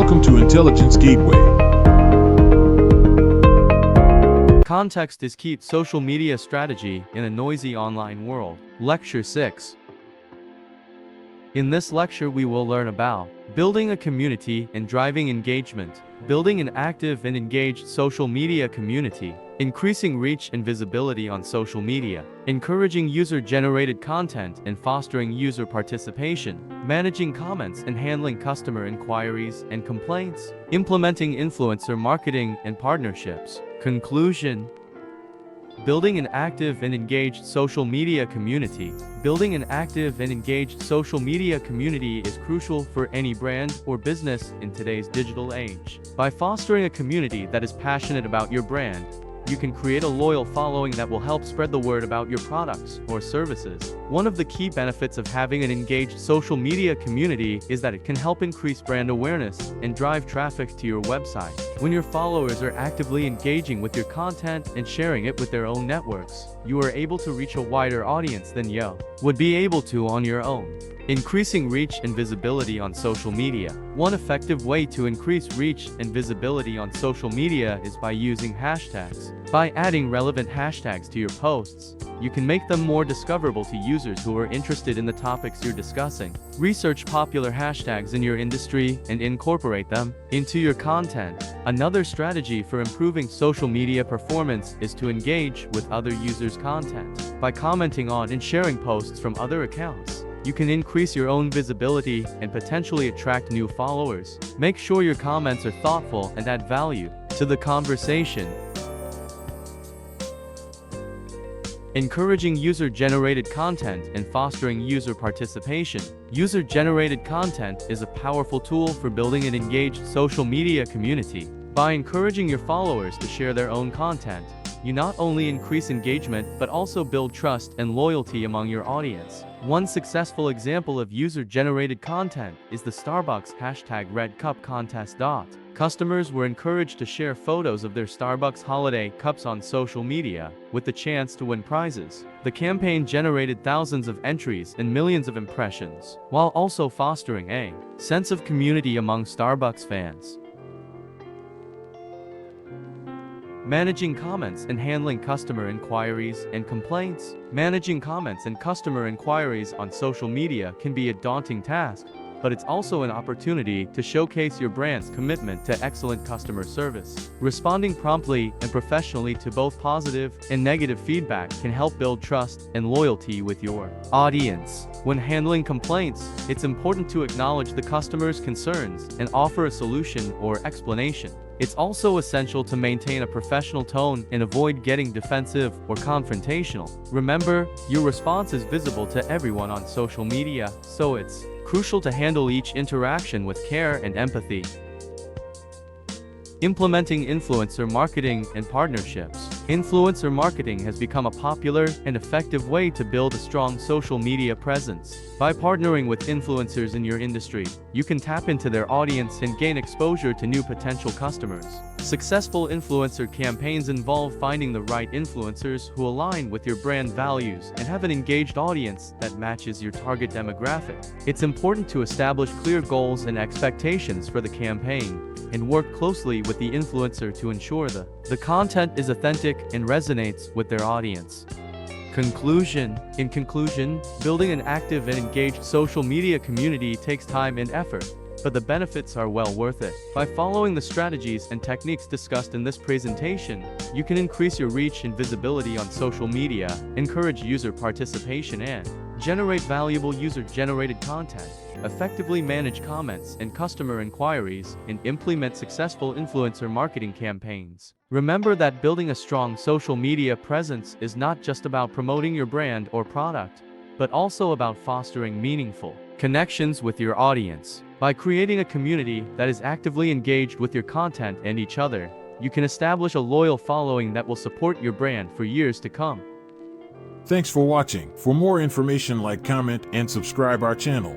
Welcome to Intelligence Gateway. Context is key. Social media strategy in a noisy online world. Lecture 6. In this lecture we will learn about building a community and driving engagement, building an active and engaged social media community, increasing reach and visibility on social media, encouraging user-generated content and fostering user participation, managing comments and handling customer inquiries and complaints, implementing influencer marketing and partnerships. Conclusion: building an active and engaged social media community. Building an active and engaged social media community is crucial for any brand or business in today's digital age. By fostering a community that is passionate about your brand, you can create a loyal following that will help spread the word about your products or services. One of the key benefits of having an engaged social media community is that it can help increase brand awareness and drive traffic to your website. When your followers are actively engaging with your content and sharing it with their own networks, you are able to reach a wider audience than you would be able to on your own. Increasing reach and visibility on social media. One effective way to increase reach and visibility on social media is by using hashtags. By adding relevant hashtags to your posts, you can make them more discoverable to users who are interested in the topics you're discussing. Research popular hashtags in your industry and incorporate them into your content. Another strategy for improving social media performance is to engage with other users' content. By commenting on and sharing posts from other accounts, you can increase your own visibility and potentially attract new followers. Make sure your comments are thoughtful and add value to the conversation. Encouraging user-generated content and fostering user participation. User-generated content is a powerful tool for building an engaged social media community. By encouraging your followers to share their own content, you not only increase engagement but also build trust and loyalty among your audience. One successful example of user-generated content is the Starbucks #RedCup contest. Customers were encouraged to share photos of their Starbucks holiday cups on social media, with the chance to win prizes. The campaign generated thousands of entries and millions of impressions, while also fostering a sense of community among Starbucks fans. Managing comments and handling customer inquiries and complaints. Managing comments and customer inquiries on social media can be a daunting task, but it's also an opportunity to showcase your brand's commitment to excellent customer service. Responding promptly and professionally to both positive and negative feedback can help build trust and loyalty with your audience. When handling complaints, it's important to acknowledge the customer's concerns and offer a solution or explanation. It's also essential to maintain a professional tone and avoid getting defensive or confrontational. Remember, your response is visible to everyone on social media, so it's crucial to handle each interaction with care and empathy. Implementing influencer marketing and partnerships. Influencer marketing has become a popular and effective way to build a strong social media presence. By partnering with influencers in your industry, you can tap into their audience and gain exposure to new potential customers. Successful influencer campaigns involve finding the right influencers who align with your brand values and have an engaged audience that matches your target demographic. It's important to establish clear goals and expectations for the campaign and work closely with the influencer to ensure the content is authentic and resonates with their audience. Conclusion. In conclusion, building an active and engaged social media community takes time and effort, but the benefits are well worth it. By following the strategies and techniques discussed in this presentation, you can increase your reach and visibility on social media, encourage user participation and generate valuable user-generated content, effectively manage comments and customer inquiries, and implement successful influencer marketing campaigns. Remember that building a strong social media presence is not just about promoting your brand or product, but also about fostering meaningful connections with your audience. By creating a community that is actively engaged with your content and each other, you can establish a loyal following that will support your brand for years to come. Thanks for watching. For more information, like, comment, and subscribe our channel.